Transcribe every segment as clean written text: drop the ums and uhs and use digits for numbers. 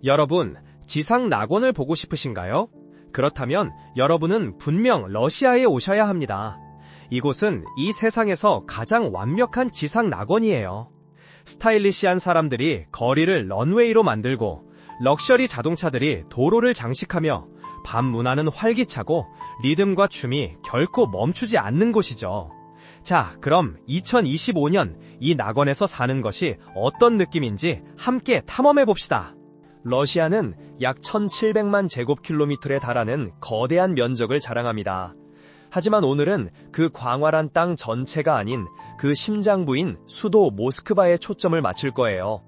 여러분, 지상 낙원을 보고 싶으신가요? 그렇다면 여러분은 분명 러시아에 오셔야 합니다. 이곳은 이 세상에서 가장 완벽한 지상 낙원이에요. 스타일리시한 사람들이 거리를 런웨이로 만들고 럭셔리 자동차들이 도로를 장식하며 밤 문화는 활기차고 리듬과 춤이 결코 멈추지 않는 곳이죠. 자, 그럼 2025년 이 낙원에서 사는 것이 어떤 느낌인지 함께 탐험해봅시다. 러시아는 약 1700만 제곱킬로미터에 달하는 거대한 면적을 자랑합니다. 하지만 오늘은 그 광활한 땅 전체가 아닌 그 심장부인 수도 모스크바에 초점을 맞출 거예요.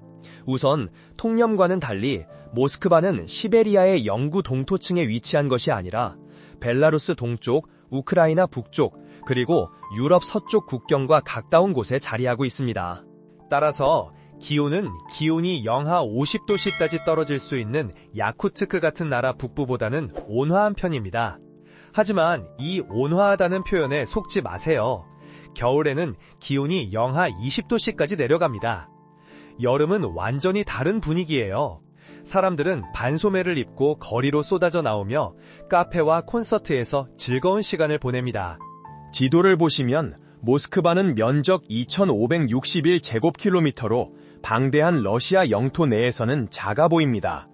우선 통념과는 달리 모스크바는 시베리아의 영구 동토층에 위치한 것이 아니라 벨라루스 동쪽, 우크라이나 북쪽, 그리고 유럽 서쪽 국경과 가까운 곳에 자리하고 있습니다. 따라서 기온이 영하 50도씨까지 떨어질 수 있는 야쿠츠크 같은 나라 북부보다는 온화한 편입니다. 하지만 이 온화하다는 표현에 속지 마세요. 겨울에는 기온이 영하 20도씨까지 내려갑니다. 여름은 완전히 다른 분위기예요. 사람들은 반소매를 입고 거리로 쏟아져 나오며 카페와 콘서트에서 즐거운 시간을 보냅니다. 지도를 보시면 모스크바는 면적 2561제곱킬로미터로 방대한 러시아 영토 내에서는 작아 보입니다.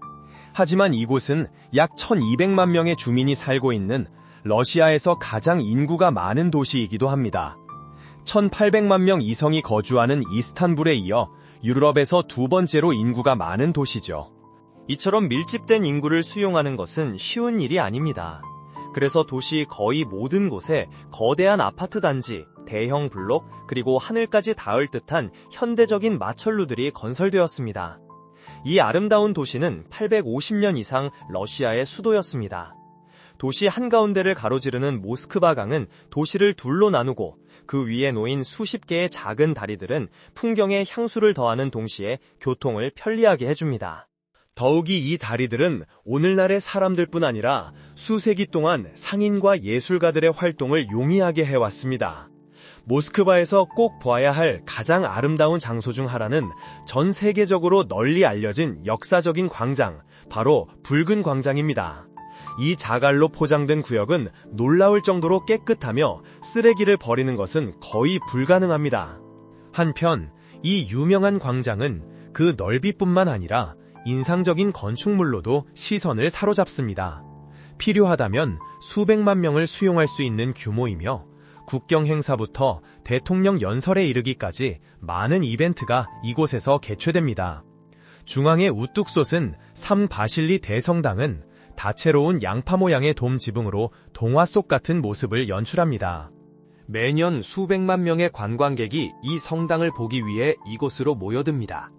하지만 이곳은 약 1200만 명의 주민이 살고 있는 러시아에서 가장 인구가 많은 도시이기도 합니다. 1800만 명 이상이 거주하는 이스탄불에 이어 유럽에서 두 번째로 인구가 많은 도시죠. 이처럼 밀집된 인구를 수용하는 것은 쉬운 일이 아닙니다. 그래서 도시 거의 모든 곳에 거대한 아파트 단지, 대형 블록, 그리고 하늘까지 닿을 듯한 현대적인 마철루들이 건설되었습니다. 이 아름다운 도시는 850년 이상 러시아의 수도였습니다. 도시 한가운데를 가로지르는 모스크바강은 도시를 둘로 나누고 그 위에 놓인 수십 개의 작은 다리들은 풍경에 향수를 더하는 동시에 교통을 편리하게 해줍니다. 더욱이 이 다리들은 오늘날의 사람들뿐 아니라 수세기 동안 상인과 예술가들의 활동을 용이하게 해왔습니다. 모스크바에서 꼭 봐야 할 가장 아름다운 장소 중 하나는 전 세계적으로 널리 알려진 역사적인 광장, 바로 붉은 광장입니다. 이 자갈로 포장된 구역은 놀라울 정도로 깨끗하며 쓰레기를 버리는 것은 거의 불가능합니다. 한편 이 유명한 광장은 그 넓이뿐만 아니라 인상적인 건축물로도 시선을 사로잡습니다. 필요하다면 수백만 명을 수용할 수 있는 규모이며 국경 행사부터 대통령 연설에 이르기까지 많은 이벤트가 이곳에서 개최됩니다. 중앙에 우뚝 솟은 삼바실리 대성당은 다채로운 양파 모양의 돔 지붕으로 동화 속 같은 모습을 연출합니다. 매년 수백만 명의 관광객이 이 성당을 보기 위해 이곳으로 모여듭니다.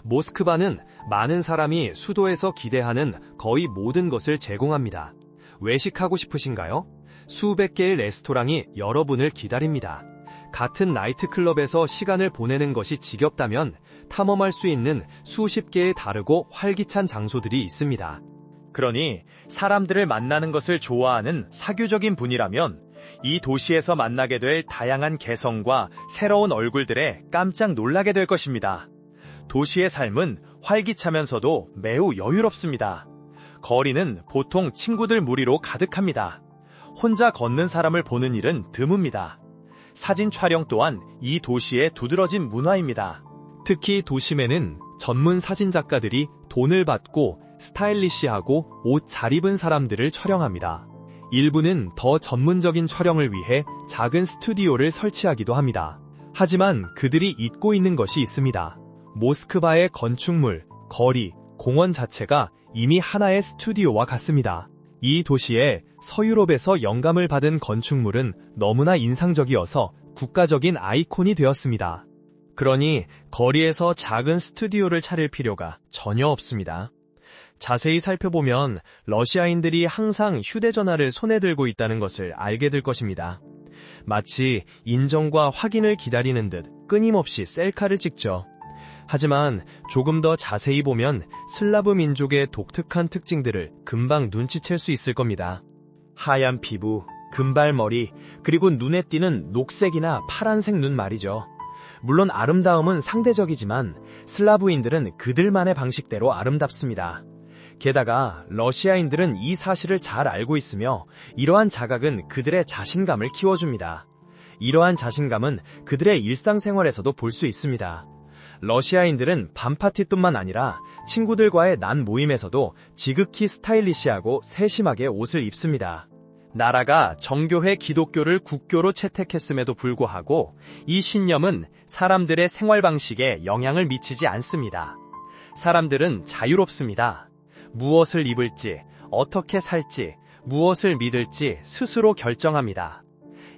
모스크바는 많은 사람이 수도에서 기대하는 거의 모든 것을 제공합니다. 외식하고 싶으신가요? 수백 개의 레스토랑이 여러분을 기다립니다. 같은 나이트클럽에서 시간을 보내는 것이 지겹다면 탐험할 수 있는 수십 개의 다르고 활기찬 장소들이 있습니다. 그러니 사람들을 만나는 것을 좋아하는 사교적인 분이라면 이 도시에서 만나게 될 다양한 개성과 새로운 얼굴들에 깜짝 놀라게 될 것입니다. 도시의 삶은 활기차면서도 매우 여유롭습니다. 거리는 보통 친구들 무리로 가득합니다. 혼자 걷는 사람을 보는 일은 드뭅니다. 사진 촬영 또한 이 도시의 두드러진 문화입니다. 특히 도심에는 전문 사진작가들이 돈을 받고 스타일리시하고 옷 잘 입은 사람들을 촬영합니다. 일부는 더 전문적인 촬영을 위해 작은 스튜디오를 설치하기도 합니다. 하지만 그들이 잊고 있는 것이 있습니다. 모스크바의 건축물, 거리, 공원 자체가 이미 하나의 스튜디오와 같습니다. 이 도시에 서유럽에서 영감을 받은 건축물은 너무나 인상적이어서 국가적인 아이콘이 되었습니다. 그러니 거리에서 작은 스튜디오를 차릴 필요가 전혀 없습니다. 자세히 살펴보면 러시아인들이 항상 휴대전화를 손에 들고 있다는 것을 알게 될 것입니다. 마치 인정과 확인을 기다리는 듯 끊임없이 셀카를 찍죠. 하지만 조금 더 자세히 보면 슬라브 민족의 독특한 특징들을 금방 눈치챌 수 있을 겁니다. 하얀 피부, 금발머리, 그리고 눈에 띄는 녹색이나 파란색 눈 말이죠. 물론 아름다움은 상대적이지만 슬라브인들은 그들만의 방식대로 아름답습니다. 게다가 러시아인들은 이 사실을 잘 알고 있으며 이러한 자각은 그들의 자신감을 키워줍니다. 이러한 자신감은 그들의 일상생활에서도 볼 수 있습니다. 러시아인들은 밤파티뿐만 아니라 친구들과의 난 모임에서도 지극히 스타일리시하고 세심하게 옷을 입습니다. 나라가 정교회 기독교를 국교로 채택했음에도 불구하고 이 신념은 사람들의 생활 방식에 영향을 미치지 않습니다. 사람들은 자유롭습니다. 무엇을 입을지, 어떻게 살지, 무엇을 믿을지 스스로 결정합니다.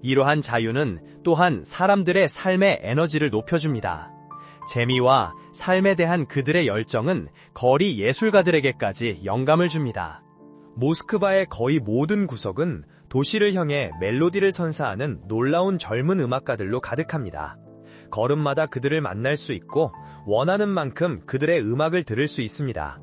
이러한 자유는 또한 사람들의 삶의 에너지를 높여줍니다. 재미와 삶에 대한 그들의 열정은 거리 예술가들에게까지 영감을 줍니다. 모스크바의 거의 모든 구석은 도시를 향해 멜로디를 선사하는 놀라운 젊은 음악가들로 가득합니다. 걸음마다 그들을 만날 수 있고 원하는 만큼 그들의 음악을 들을 수 있습니다.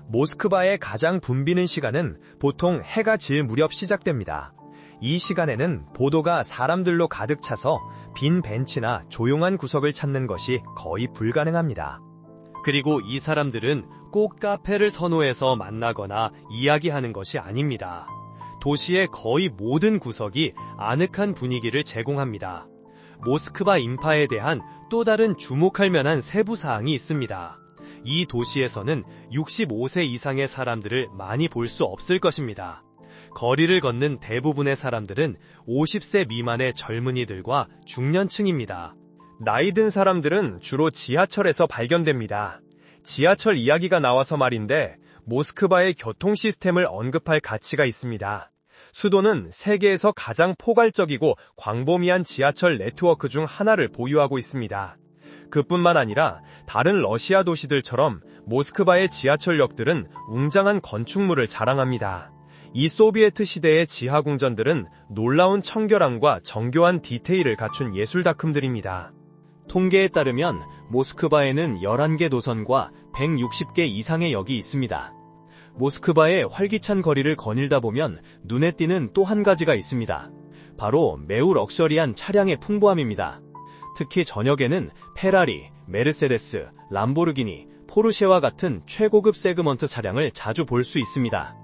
모스크바의 가장 붐비는 시간은 보통 해가 질 무렵 시작됩니다. 이 시간에는 보도가 사람들로 가득 차서 빈 벤치나 조용한 구석을 찾는 것이 거의 불가능합니다. 그리고 이 사람들은 꼭 카페를 선호해서 만나거나 이야기하는 것이 아닙니다. 도시의 거의 모든 구석이 아늑한 분위기를 제공합니다. 모스크바 인파에 대한 또 다른 주목할 만한 세부사항이 있습니다. 이 도시에서는 65세 이상의 사람들을 많이 볼 수 없을 것입니다. 거리를 걷는 대부분의 사람들은 50세 미만의 젊은이들과 중년층입니다. 나이 든 사람들은 주로 지하철에서 발견됩니다. 지하철 이야기가 나와서 말인데 모스크바의 교통 시스템을 언급할 가치가 있습니다. 수도는 세계에서 가장 포괄적이고 광범위한 지하철 네트워크 중 하나를 보유하고 있습니다. 그뿐만 아니라 다른 러시아 도시들처럼 모스크바의 지하철역들은 웅장한 건축물을 자랑합니다. 이 소비에트 시대의 지하궁전들은 놀라운 청결함과 정교한 디테일을 갖춘 예술작품들입니다. 통계에 따르면 모스크바에는 11개 노선과 160개 이상의 역이 있습니다. 모스크바의 활기찬 거리를 거닐다 보면 눈에 띄는 또 한 가지가 있습니다. 바로 매우 럭셔리한 차량의 풍부함입니다. 특히 저녁에는 페라리, 메르세데스, 람보르기니, 포르쉐와 같은 최고급 세그먼트 차량을 자주 볼 수 있습니다.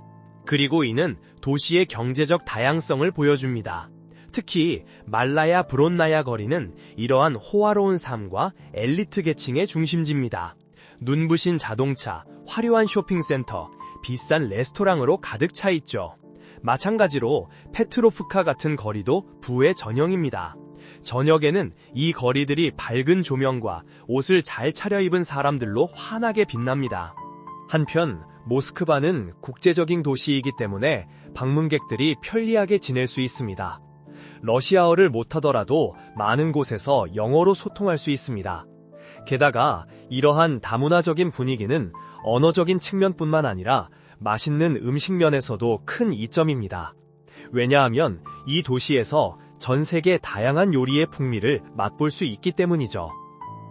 그리고 이는 도시의 경제적 다양성을 보여줍니다. 특히 말라야 브론나야 거리는 이러한 호화로운 삶과 엘리트 계층의 중심지입니다. 눈부신 자동차, 화려한 쇼핑센터, 비싼 레스토랑으로 가득 차 있죠. 마찬가지로 페트로프카 같은 거리도 부의 전형입니다. 저녁에는 이 거리들이 밝은 조명과 옷을 잘 차려입은 사람들로 환하게 빛납니다. 한편 모스크바는 국제적인 도시이기 때문에 방문객들이 편리하게 지낼 수 있습니다. 러시아어를 못하더라도 많은 곳에서 영어로 소통할 수 있습니다. 게다가 이러한 다문화적인 분위기는 언어적인 측면뿐만 아니라 맛있는 음식 면에서도 큰 이점입니다. 왜냐하면 이 도시에서 전 세계 다양한 요리의 풍미를 맛볼 수 있기 때문이죠.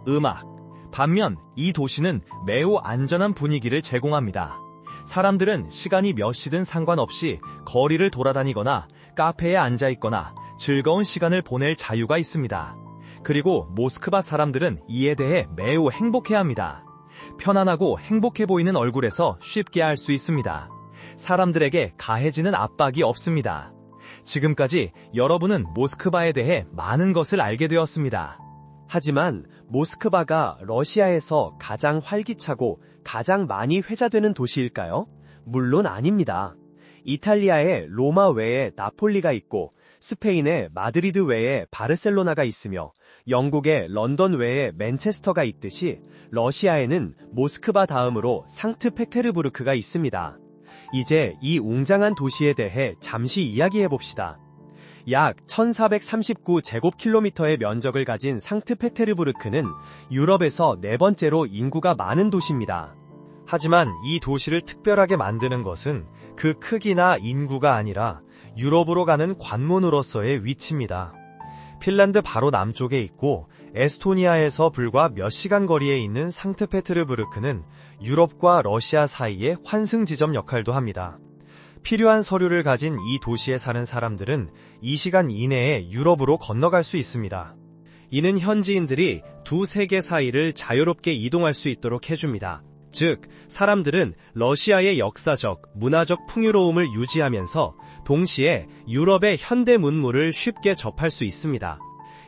음악. 반면 이 도시는 매우 안전한 분위기를 제공합니다. 사람들은 시간이 몇 시든 상관없이 거리를 돌아다니거나 카페에 앉아있거나 즐거운 시간을 보낼 자유가 있습니다. 그리고 모스크바 사람들은 이에 대해 매우 행복해합니다. 편안하고 행복해 보이는 얼굴에서 쉽게 알 수 있습니다. 사람들에게 가해지는 압박이 없습니다. 지금까지 여러분은 모스크바에 대해 많은 것을 알게 되었습니다. 하지만 모스크바가 러시아에서 가장 활기차고 가장 많이 회자되는 도시일까요? 물론 아닙니다. 이탈리아의 로마 외에 나폴리가 있고 스페인의 마드리드 외에 바르셀로나가 있으며 영국의 런던 외에 맨체스터가 있듯이 러시아에는 모스크바 다음으로 상트페테르부르크가 있습니다. 이제 이 웅장한 도시에 대해 잠시 이야기해봅시다. 약 1439제곱킬로미터의 면적을 가진 상트페테르부르크는 유럽에서 네 번째로 인구가 많은 도시입니다. 하지만 이 도시를 특별하게 만드는 것은 그 크기나 인구가 아니라 유럽으로 가는 관문으로서의 위치입니다. 핀란드 바로 남쪽에 있고 에스토니아에서 불과 몇 시간 거리에 있는 상트페테르부르크는 유럽과 러시아 사이의 환승 지점 역할도 합니다. 필요한 서류를 가진 이 도시에 사는 사람들은 2시간 이내에 유럽으로 건너갈 수 있습니다. 이는 현지인들이 두 세계 사이를 자유롭게 이동할 수 있도록 해줍니다. 즉, 사람들은 러시아의 역사적, 문화적 풍요로움을 유지하면서 동시에 유럽의 현대 문물을 쉽게 접할 수 있습니다.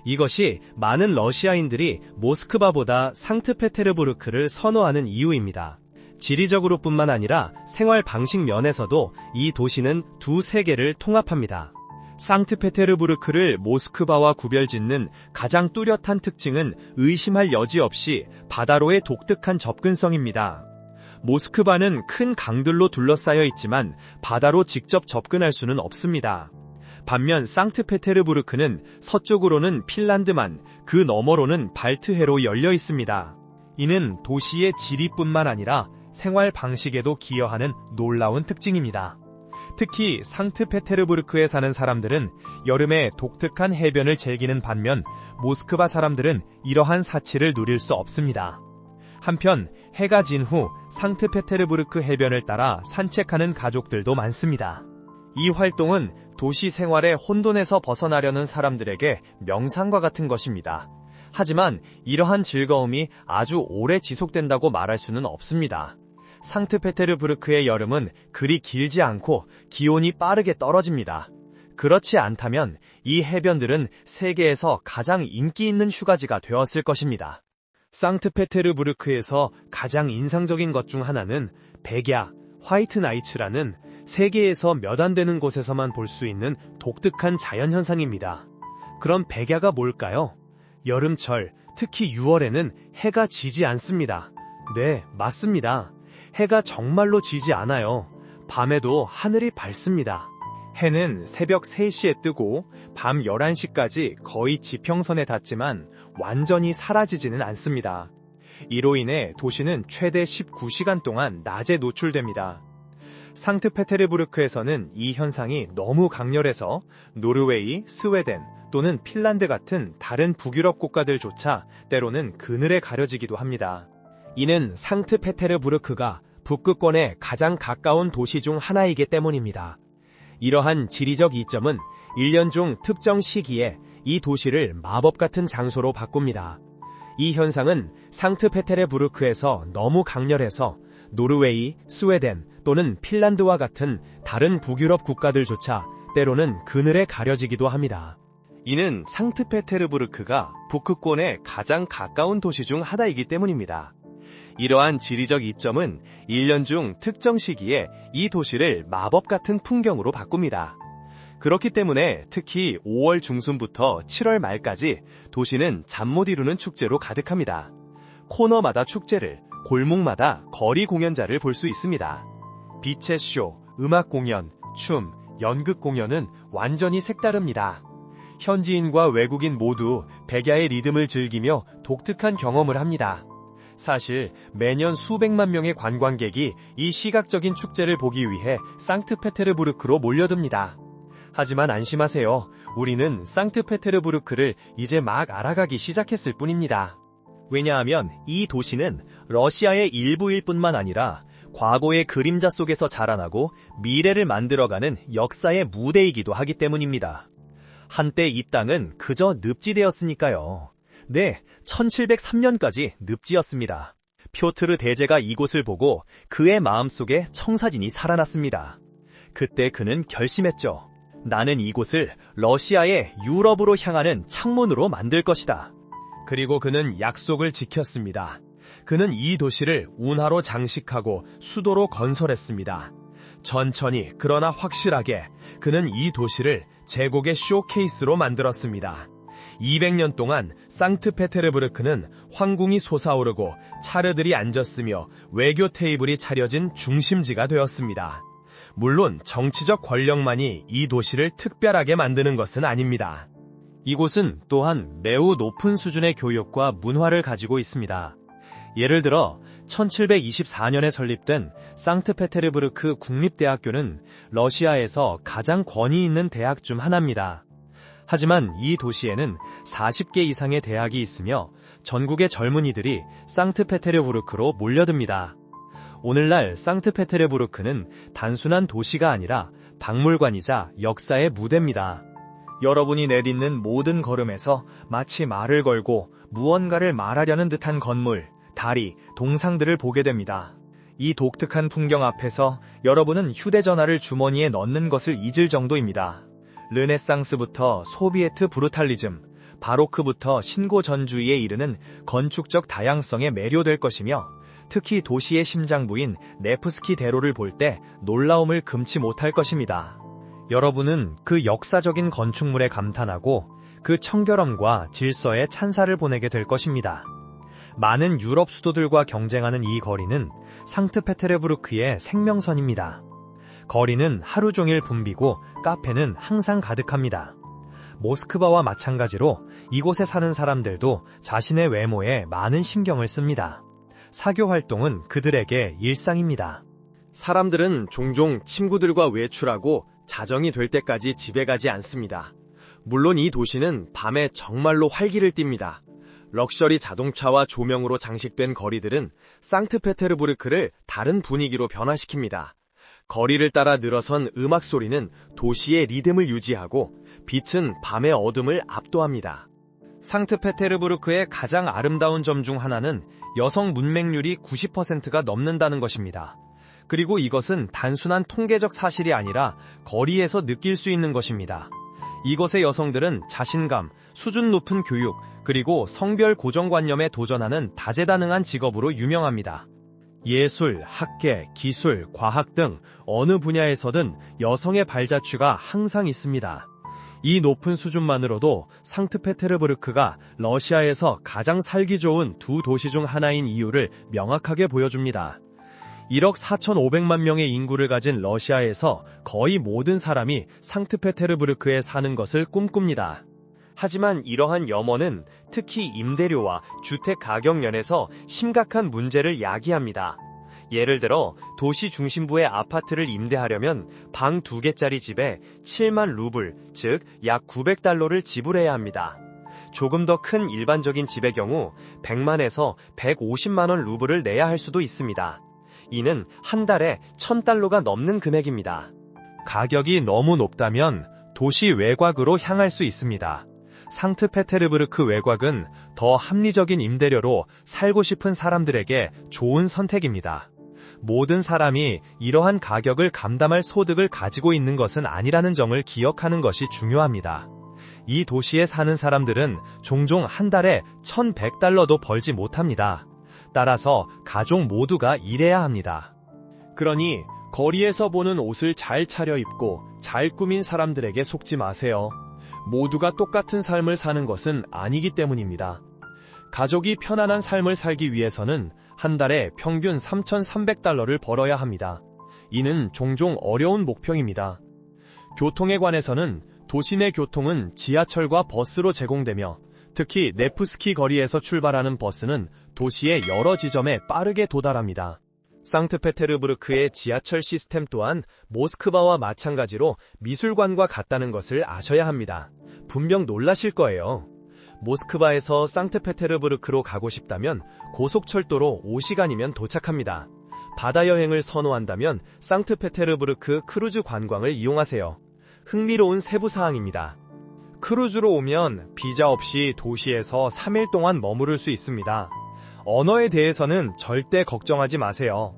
이것이 많은 러시아인들이 모스크바보다 상트페테르부르크를 선호하는 이유입니다. 지리적으로뿐만 아니라 생활 방식 면에서도 이 도시는 두 세계를 통합합니다. 상트페테르부르크를 모스크바와 구별짓는 가장 뚜렷한 특징은 의심할 여지 없이 바다로의 독특한 접근성입니다. 모스크바는 큰 강들로 둘러싸여 있지만 바다로 직접 접근할 수는 없습니다. 반면 상트페테르부르크는 서쪽으로는 핀란드만, 그 너머로는 발트해로 열려 있습니다. 이는 도시의 지리뿐만 아니라 생활 방식에도 기여하는 놀라운 특징입니다. 특히 상트페테르부르크에 사는 사람들은 여름에 독특한 해변을 즐기는 반면 모스크바 사람들은 이러한 사치를 누릴 수 없습니다. 한편 해가 진 후 상트페테르부르크 해변을 따라 산책하는 가족들도 많습니다. 이 활동은 도시 생활의 혼돈에서 벗어나려는 사람들에게 명상과 같은 것입니다. 하지만 이러한 즐거움이 아주 오래 지속된다고 말할 수는 없습니다. 상트페테르부르크의 여름은 그리 길지 않고 기온이 빠르게 떨어집니다. 그렇지 않다면 이 해변들은 세계에서 가장 인기 있는 휴가지가 되었을 것입니다. 상트페테르부르크에서 가장 인상적인 것 중 하나는 백야, 화이트 나이츠라는 세계에서 몇 안 되는 곳에서만 볼 수 있는 독특한 자연현상입니다. 그럼 백야가 뭘까요? 여름철, 특히 6월에는 해가 지지 않습니다. 네, 맞습니다. 해가 정말로 지지 않아요. 밤에도 하늘이 밝습니다. 해는 새벽 3시에 뜨고 밤 11시까지 거의 지평선에 닿지만 완전히 사라지지는 않습니다. 이로 인해 도시는 최대 19시간 동안 낮에 노출됩니다. 상트페테르부르크에서는 이 현상이 너무 강렬해서 노르웨이, 스웨덴 또는 핀란드 같은 다른 북유럽 국가들조차 때로는 그늘에 가려지기도 합니다. 이는 상트페테르부르크가 북극권에 가장 가까운 도시 중 하나이기 때문입니다. 이러한 지리적 이점은 1년 중 특정 시기에 이 도시를 마법 같은 장소로 바꿉니다. 이 현상은 상트페테르부르크에서 너무 강렬해서 노르웨이, 스웨덴 또는 핀란드와 같은 다른 북유럽 국가들조차 때로는 그늘에 가려지기도 합니다. 이는 상트페테르부르크가 북극권에 가장 가까운 도시 중 하나이기 때문입니다. 이러한 지리적 이점은 1년 중 특정 시기에 이 도시를 마법 같은 풍경으로 바꿉니다. 그렇기 때문에 특히 5월 중순부터 7월 말까지 도시는 잠 못 이루는 축제로 가득합니다. 코너마다 축제를, 골목마다 거리 공연자를 볼 수 있습니다. 빛의 쇼, 음악 공연, 춤, 연극 공연은 완전히 색다릅니다. 현지인과 외국인 모두 백야의 리듬을 즐기며 독특한 경험을 합니다. 사실 매년 수백만 명의 관광객이 이 시각적인 축제를 보기 위해 상트페테르부르크로 몰려듭니다. 하지만 안심하세요. 우리는 상트페테르부르크를 이제 막 알아가기 시작했을 뿐입니다. 왜냐하면 이 도시는 러시아의 일부일 뿐만 아니라 과거의 그림자 속에서 자라나고 미래를 만들어가는 역사의 무대이기도 하기 때문입니다. 한때 이 땅은 그저 늪지대였으니까요. 네, 1703년까지 늪지였습니다. 표트르 대제가 이곳을 보고 그의 마음속에 청사진이 살아났습니다. 그때 그는 결심했죠. 나는 이곳을 러시아의 유럽으로 향하는 창문으로 만들 것이다. 그리고 그는 약속을 지켰습니다. 그는 이 도시를 운하로 장식하고 수도로 건설했습니다. 천천히 그러나 확실하게 그는 이 도시를 제국의 쇼케이스로 만들었습니다. 200년 동안 상트페테르부르크는 황궁이 솟아오르고 차르들이 앉았으며 외교 테이블이 차려진 중심지가 되었습니다. 물론 정치적 권력만이 이 도시를 특별하게 만드는 것은 아닙니다. 이곳은 또한 매우 높은 수준의 교육과 문화를 가지고 있습니다. 예를 들어 1724년에 설립된 상트페테르부르크 국립대학교는 러시아에서 가장 권위 있는 대학 중 하나입니다. 하지만 이 도시에는 40개 이상의 대학이 있으며 전국의 젊은이들이 상트페테르부르크로 몰려듭니다. 오늘날 상트페테르부르크는 단순한 도시가 아니라 박물관이자 역사의 무대입니다. 여러분이 내딛는 모든 걸음에서 마치 말을 걸고 무언가를 말하려는 듯한 건물, 다리, 동상들을 보게 됩니다. 이 독특한 풍경 앞에서 여러분은 휴대전화를 주머니에 넣는 것을 잊을 정도입니다. 르네상스부터 소비에트 브루탈리즘, 바로크부터 신고전주의에 이르는 건축적 다양성에 매료될 것이며, 특히 도시의 심장부인 네프스키 대로를 볼 때 놀라움을 금치 못할 것입니다. 여러분은 그 역사적인 건축물에 감탄하고 그 청결함과 질서에 찬사를 보내게 될 것입니다. 많은 유럽 수도들과 경쟁하는 이 거리는 상트페테르부르크의 생명선입니다. 거리는 하루 종일 붐비고 카페는 항상 가득합니다. 모스크바와 마찬가지로 이곳에 사는 사람들도 자신의 외모에 많은 신경을 씁니다. 사교 활동은 그들에게 일상입니다. 사람들은 종종 친구들과 외출하고 자정이 될 때까지 집에 가지 않습니다. 물론 이 도시는 밤에 정말로 활기를 띱니다. 럭셔리 자동차와 조명으로 장식된 거리들은 상트페테르부르크를 다른 분위기로 변화시킵니다. 거리를 따라 늘어선 음악 소리는 도시의 리듬을 유지하고 빛은 밤의 어둠을 압도합니다. 상트페테르부르크의 가장 아름다운 점 중 하나는 여성 문맹률이 90%가 넘는다는 것입니다. 그리고 이것은 단순한 통계적 사실이 아니라 거리에서 느낄 수 있는 것입니다. 이곳의 여성들은 자신감, 수준 높은 교육, 그리고 성별 고정관념에 도전하는 다재다능한 직업으로 유명합니다. 예술, 학계, 기술, 과학 등 어느 분야에서든 여성의 발자취가 항상 있습니다. 이 높은 수준만으로도 상트페테르부르크가 러시아에서 가장 살기 좋은 두 도시 중 하나인 이유를 명확하게 보여줍니다. 1억 4,500만 명의 인구를 가진 러시아에서 거의 모든 사람이 상트페테르부르크에 사는 것을 꿈꿉니다. 하지만 이러한 염원은 특히 임대료와 주택 가격면에서 심각한 문제를 야기합니다. 예를 들어 도시 중심부의 아파트를 임대하려면 방 2개짜리 집에 7만 루블, 즉 약 900달러를 지불해야 합니다. 조금 더 큰 일반적인 집의 경우 100만에서 150만 원 루블을 내야 할 수도 있습니다. 이는 한 달에 1,000달러가 넘는 금액입니다. 가격이 너무 높다면 도시 외곽으로 향할 수 있습니다. 상트페테르부르크 외곽은 더 합리적인 임대료로 살고 싶은 사람들에게 좋은 선택입니다. 모든 사람이 이러한 가격을 감당할 소득을 가지고 있는 것은 아니라는 점을 기억하는 것이 중요합니다. 이 도시에 사는 사람들은 종종 한 달에 1,100달러도 벌지 못합니다. 따라서 가족 모두가 일해야 합니다. 그러니 거리에서 보는 옷을 잘 차려입고 잘 꾸민 사람들에게 속지 마세요. 모두가 똑같은 삶을 사는 것은 아니기 때문입니다. 가족이 편안한 삶을 살기 위해서는 한 달에 평균 3,300달러를 벌어야 합니다. 이는 종종 어려운 목표입니다. 교통에 관해서는 도시 내 교통은 지하철과 버스로 제공되며 특히 네프스키 거리에서 출발하는 버스는 도시의 여러 지점에 빠르게 도달합니다. 상트페테르부르크의 지하철 시스템 또한 모스크바와 마찬가지로 미술관과 같다는 것을 아셔야 합니다. 분명 놀라실 거예요. 모스크바에서 상트페테르부르크로 가고 싶다면 고속철도로 5시간이면 도착합니다. 바다 여행을 선호한다면 상트페테르부르크 크루즈 관광을 이용하세요. 흥미로운 세부사항입니다. 크루즈로 오면 비자 없이 도시에서 3일 동안 머무를 수 있습니다. 언어에 대해서는 절대 걱정하지 마세요.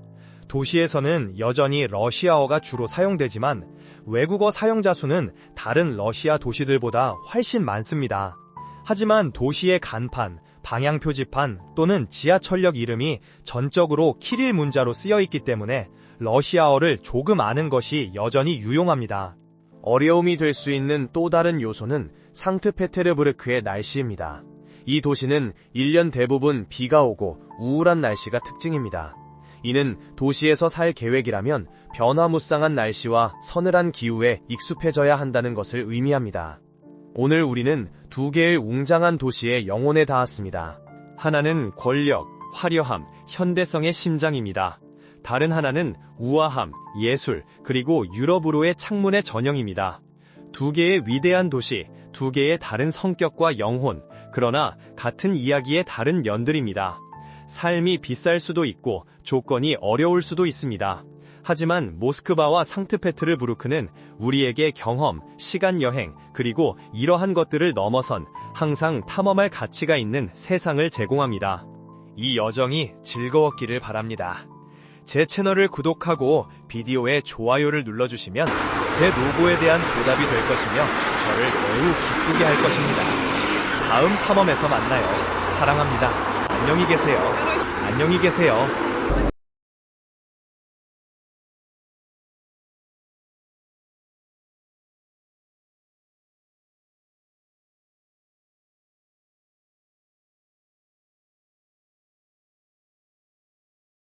도시에서는 여전히 러시아어가 주로 사용되지만 외국어 사용자 수는 다른 러시아 도시들보다 훨씬 많습니다. 하지만 도시의 간판, 방향표지판 또는 지하철역 이름이 전적으로 키릴 문자로 쓰여 있기 때문에 러시아어를 조금 아는 것이 여전히 유용합니다. 어려움이 될 수 있는 또 다른 요소는 상트페테르부르크의 날씨입니다. 이 도시는 1년 대부분 비가 오고 우울한 날씨가 특징입니다. 이는 도시에서 살 계획이라면 변화무쌍한 날씨와 서늘한 기후에 익숙해져야 한다는 것을 의미합니다. 오늘 우리는 두 개의 웅장한 도시의 영혼에 닿았습니다. 하나는 권력, 화려함, 현대성의 심장입니다. 다른 하나는 우아함, 예술, 그리고 유럽으로의 창문의 전형입니다. 두 개의 위대한 도시, 두 개의 다른 성격과 영혼, 그러나 같은 이야기의 다른 면들입니다. 삶이 비쌀 수도 있고 조건이 어려울 수도 있습니다. 하지만 모스크바와 상트페테르부르크는 우리에게 경험, 시간 여행, 그리고 이러한 것들을 넘어선 항상 탐험할 가치가 있는 세상을 제공합니다. 이 여정이 즐거웠기를 바랍니다. 제 채널을 구독하고 비디오에 좋아요를 눌러주시면 제 노고에 대한 보답이 될 것이며 저를 매우 기쁘게 할 것입니다. 다음 탐험에서 만나요. 사랑합니다. 안녕히 계세요. 안녕히 계세요.